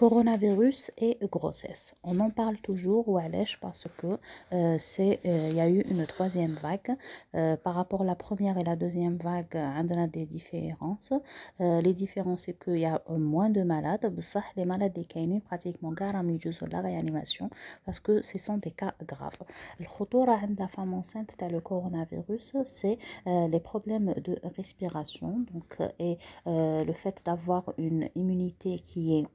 Coronavirus et grossesse. On en parle toujours ou allège parce que il y a eu une troisième vague. Par rapport à la première et la deuxième vague, on a des différences. Les différences, c'est qu'il y a moins de malades. Les malades qui pratiquement la réanimation parce que ce sont des cas graves. Le خطورة عند la femme enceinte dans le coronavirus, c'est les problèmes de respiration et le fait d'avoir une immunité qui est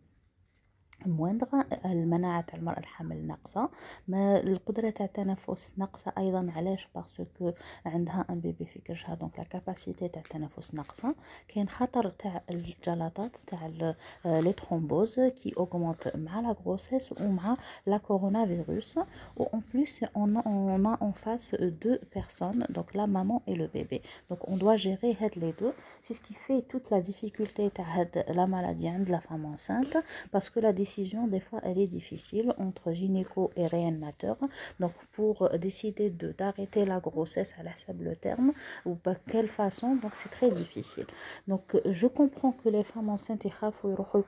moindre. المناعة تاع المرأة الحامل ناقصة، ما القدرة تاع التنفس ناقصة أيضا. علاش؟ باسكو عندها ان بيبي في كرشها، دونك لا كاباسيتي تاع التنفس ناقصة. كاين خطر تاع الجلطات تاع لي ترومبوز كي اوغمونت مع لا غروسيس ومع لا كورونا فيروس. و en plus on a en face deux personnes, donc la maman et le bébé, donc on doit gérer les deux. C'est ce qui fait toute la difficulté تاع la maladie de la femme enceinte, parce que la décision des fois elle est difficile entre gynéco et réanimateur. Donc pour décider d'arrêter la grossesse à la le terme ou par quelle façon, donc c'est très difficile. Donc je comprends que les femmes enceintes ils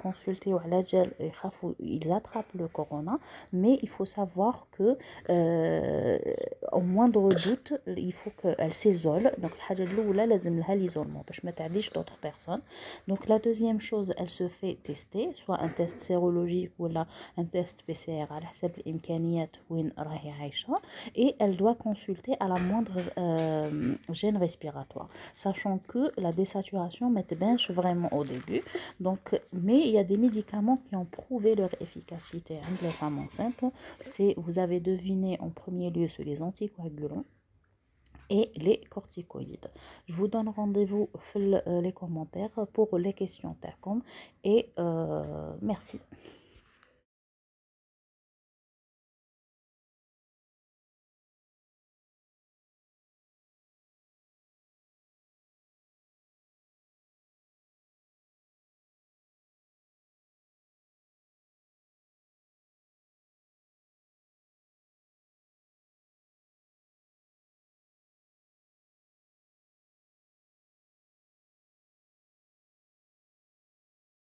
consulter ou ils attrapent le corona, mais il faut savoir que au moindre doute il faut qu'elle s'isole. Donc الحاجة الأولى لازم لها l'isolement باش ما تعديش d'autres personnes. Donc la deuxième chose, elle se fait tester, soit un test sérologique ou là un test PCR على حسب الإمكانيات وين راهي عايشة, et elle doit consulter à la moindre gêne respiratoire, sachant que la désaturation met bench vraiment au début. Donc, mais il y a des médicaments qui ont prouvé leur efficacité avec les femmes enceintes. C'est, vous avez deviné en premier lieu, sur les anticoagulants et les corticoïdes. Je vous donne rendez-vous dans les commentaires pour les questions TACOM et merci.